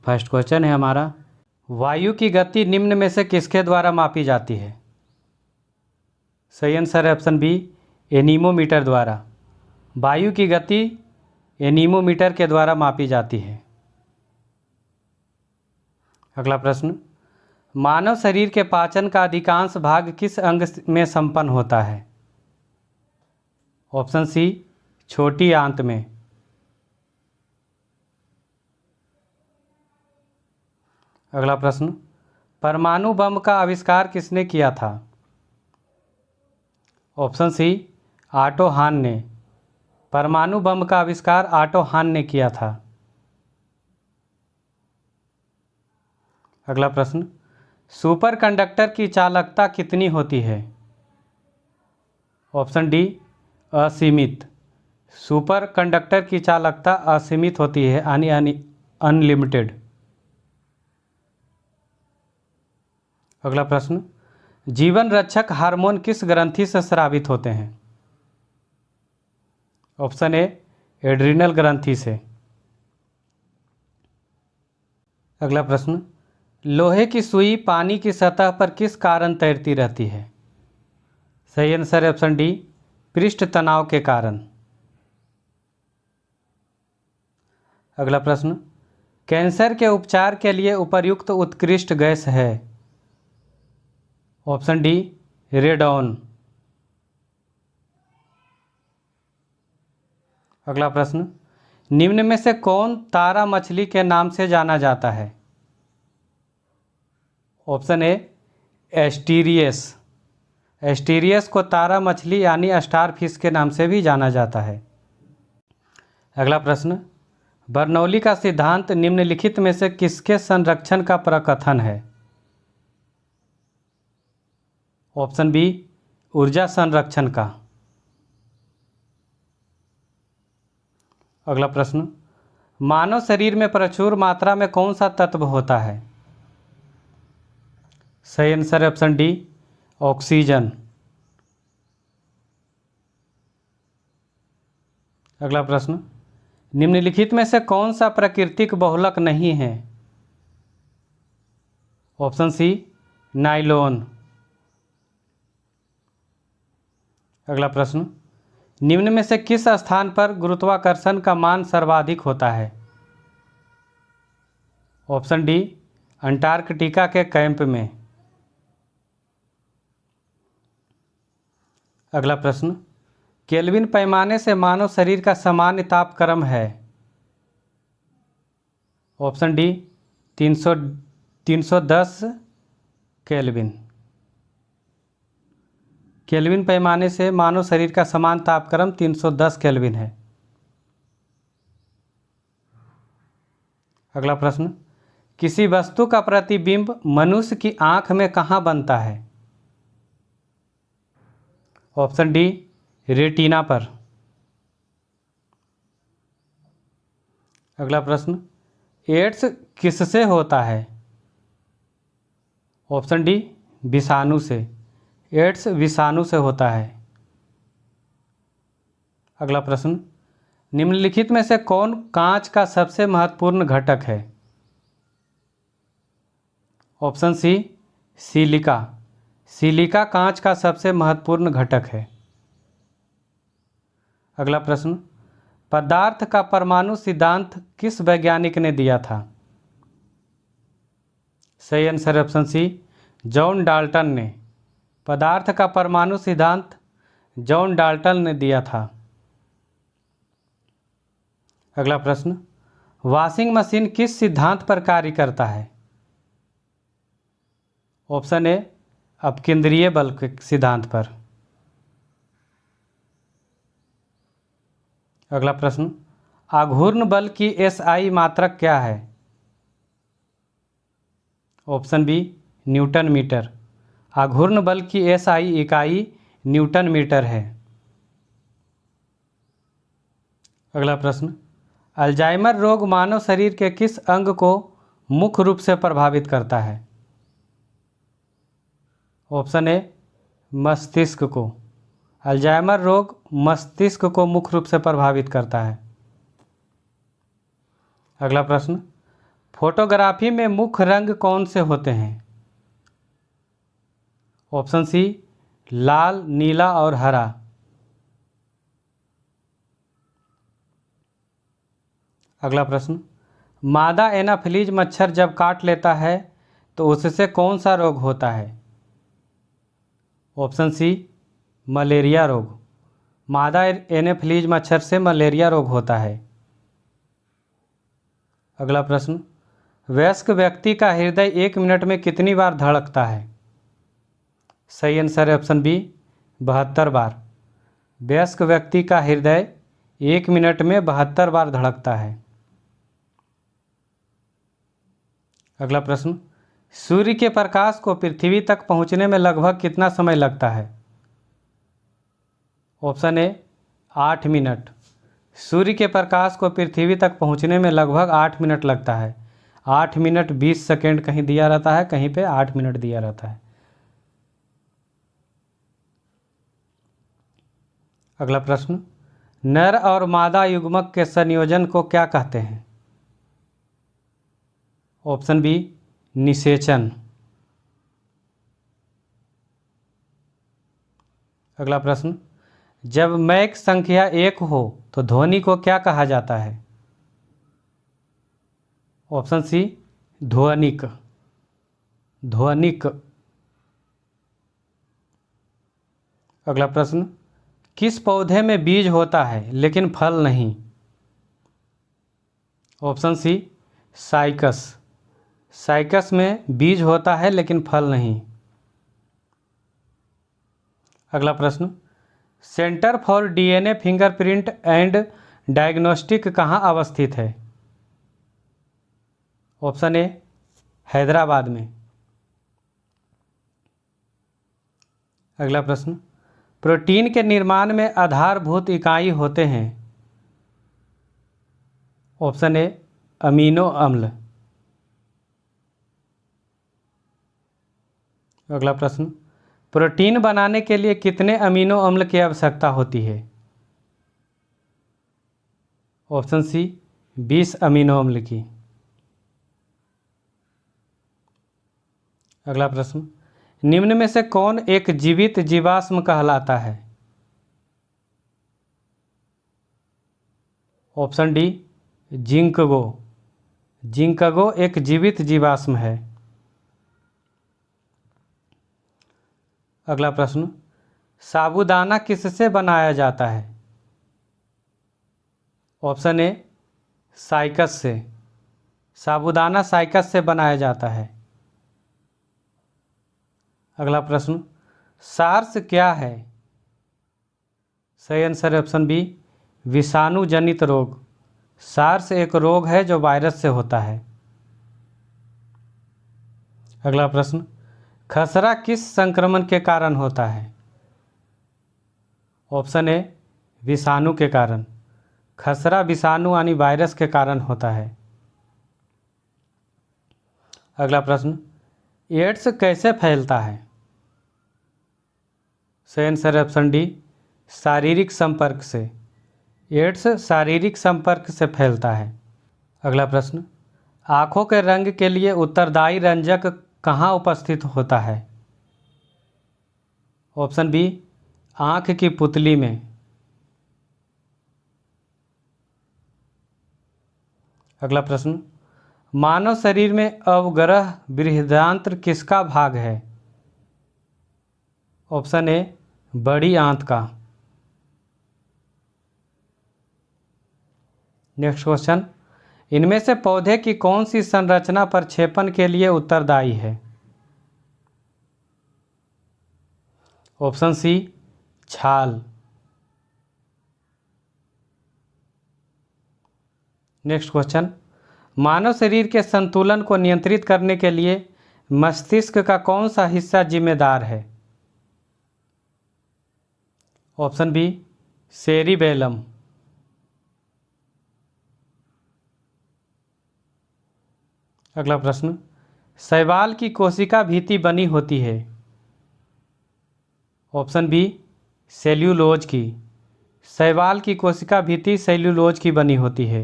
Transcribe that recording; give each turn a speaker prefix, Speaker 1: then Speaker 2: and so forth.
Speaker 1: First question है हमारा, वायु की गति निम्न में से किसके द्वारा मापी जाती है? सही आंसर है ऑप्शन बी, एनीमोमीटर द्वारा। वायु की गति एनीमोमीटर के द्वारा मापी जाती है। अगला प्रश्न, मानव शरीर के पाचन का अधिकांश भाग किस अंग में संपन्न होता है? ऑप्शन सी, छोटी आंत में। अगला प्रश्न, परमाणु बम का आविष्कार किसने किया था? ऑप्शन सी, ऑटो हान ने। परमाणु बम का आविष्कार ऑटो हान ने किया था। अगला प्रश्न, सुपर कंडक्टर की चालकता कितनी होती है? ऑप्शन डी, असीमित। सुपर कंडक्टर की चालकता असीमित होती है, यानी अनलिमिटेड। अगला प्रश्न, जीवन रक्षक हार्मोन किस ग्रंथि से स्रावित होते हैं? ऑप्शन ए, एड्रिनल ग्रंथि से। अगला प्रश्न, लोहे की सुई पानी की सतह पर किस कारण तैरती रहती है? सही आंसर है ऑप्शन डी, पृष्ठ तनाव के कारण। अगला प्रश्न, कैंसर के उपचार के लिए उपयुक्त उत्कृष्ट गैस है? Option D, radon. अगला प्रश्न, निम्न में से कौन तारा मछली के नाम से जाना जाता है? Option A, Asterias. एस्टीरियस को तारा मछली यानी स्टार फिश के नाम से भी जाना जाता है। अगला प्रश्न, बर्नौली का सिद्धांत निम्नलिखित में से किसके संरक्षण का प्रकथन है? ऑप्शन बी, ऊर्जा संरक्षण का। अगला प्रश्न, मानव शरीर में प्रचुर मात्रा में कौन सा तत्व होता है? सही आंसर है ऑप्शन डी, ऑक्सीजन। अगला प्रश्न, निम्नलिखित में से कौन सा प्राकृतिक बहुलक नहीं है? Option C, nylon. अगला प्रश्न, निम्न में से किस स्थान पर गुरुत्वाकर्षण का मान सर्वाधिक होता है? ऑप्शन डी, अंटार्कटिका के कैंप में। अगला प्रश्न, केल्विन पैमाने से मानव शरीर का सामान्य तापक्रम है? Option D, 310 kelvin. केल्विन पैमाने से मानव शरीर का समान तापक्रम 310 केल्विन है। अगला प्रश्न, किसी वस्तु का प्रतिबिंब मनुष्य की आंख में कहाँ बनता है? ऑप्शन डी, रेटिना पर। अगला प्रश्न, एड्स किससे होता है? ऑप्शन डी, विषाणु से। एड्स विषाणु से होता है। अगला प्रश्न, निम्नलिखित में से कौन कांच का सबसे महत्वपूर्ण घटक है? ऑप्शन सी, सिलिका। सिलिका कांच का सबसे महत्वपूर्ण घटक है। अगला प्रश्न, पदार्थ का परमाणु सिद्धांत किस वैज्ञानिक ने दिया था? सही answer option C, John Dalton ने। पदार्थ का परमाणु सिद्धांत जॉन डाल्टन ने दिया था। अगला प्रश्न, वॉशिंग मशीन किस सिद्धांत पर कार्य करता है? ऑप्शन ए, अपकेंद्रीय बल के सिद्धांत पर। अगला प्रश्न, आघूर्ण बल की एसआई मात्रक क्या है? Option B, newton metre. आघूर्ण बल की एसआई इकाई न्यूटन मीटर है। अगला प्रश्न, अल्जाइमर रोग मानव शरीर के किस अंग को मुख्य रूप से प्रभावित करता है? ऑप्शन ए, मस्तिष्क को। अल्जाइमर रोग मस्तिष्क को मुख्य रूप से प्रभावित करता है। अगला प्रश्न, फोटोग्राफी में मुख्य रंग कौन से होते हैं? ऑप्शन सी लाल, नीला और हरा। अगला प्रश्न, मादा एनाफिलीज मच्छर जब काट लेता है तो उससे कौन सा रोग होता है? ऑप्शन सी मलेरिया रोग। मादा एनाफिलीज मच्छर से मलेरिया रोग होता है। अगला प्रश्न, वयस्क व्यक्ति का हृदय 1 मिनट में कितनी बार धड़कता है? सही आंसर है ऑप्शन बी 72 बार। वयस्क व्यक्ति का हृदय 1 मिनट में 72 बार धड़कता है। अगला प्रश्न, सूर्य के प्रकाश को पृथ्वी तक पहुंचने में लगभग कितना समय लगता है? Option A 8 minute. सूर्य के प्रकाश को पृथ्वी तक पहुंचने में लगभग 8 मिनट लगता है। 8 मिनट 20 सेकेंड कहीं दिया रहता है, कहीं पे 8 मिनट दिया रहता है। अगला प्रश्न, नर और मादा युग्मक के संयोजन को क्या कहते हैं? ऑप्शन बी निषेचन। अगला प्रश्न, जब मैक संख्या 1 हो तो ध्वनि को क्या कहा जाता है? ऑप्शन सी ध्वनिक। ध्वनिक। अगला प्रश्न, किस पौधे में बीज होता है लेकिन फल नहीं? Option C cycas. साइकस में बीज होता है लेकिन फल नहीं। अगला प्रश्न, centre for DNA fingerprint and diagnostic कहाँ अवस्थित है? ऑप्शन ए हैदराबाद में। अगला प्रश्न, प्रोटीन के निर्माण में आधारभूत इकाई होते हैं? ऑप्शन ए अमीनो अम्ल। अगला प्रश्न, प्रोटीन बनाने के लिए कितने अमीनो अम्ल की आवश्यकता होती है? ऑप्शन सी 20 अमीनो अम्ल की। अगला प्रश्न, निम्न में से कौन एक जीवित जीवाश्म कहलाता है? Option D ginkgo. जिंकगो एक जीवित जीवाश्म है। अगला प्रश्न, साबूदाना किससे बनाया जाता है? ऑप्शन ए साइकस से। साबूदाना साइकस से बनाया जाता है। अगला प्रश्न, सार्स क्या है? सही आंसर है ऑप्शन बी विषाणु जनित रोग। सार्स एक रोग है जो वायरस से होता है। अगला प्रश्न, खसरा किस संक्रमण के कारण होता है? ऑप्शन ए विषाणु के कारण। खसरा विषाणु यानी वायरस के कारण होता है। अगला प्रश्न, एड्स कैसे फैलता है? सही आंसर है ऑप्शन डी शारीरिक संपर्क से। एड्स शारीरिक संपर्क से फैलता है। अगला प्रश्न, आँखों के रंग के लिए उत्तरदायी रंजक कहाँ उपस्थित होता है? ऑप्शन बी आँख की पुतली में। अगला प्रश्न, मानव शरीर में अवग्रह बृहदांत्र किसका भाग है? ऑप्शन ए बड़ी आंत का। नेक्स्ट क्वेश्चन, इनमें से पौधे की कौन सी संरचना प्रक्षेपण के लिए उत्तरदायी है? ऑप्शन सी छाल। नेक्स्ट क्वेश्चन, मानव शरीर के संतुलन को नियंत्रित करने के लिए मस्तिष्क का कौन सा हिस्सा जिम्मेदार है? Option B cerebellum. अगला प्रश्न, शैवाल की कोशिका भित्ति बनी होती है? ऑप्शन बी सेल्यूलोज की। शैवाल की कोशिका भित्ति सेल्यूलोज की बनी होती है।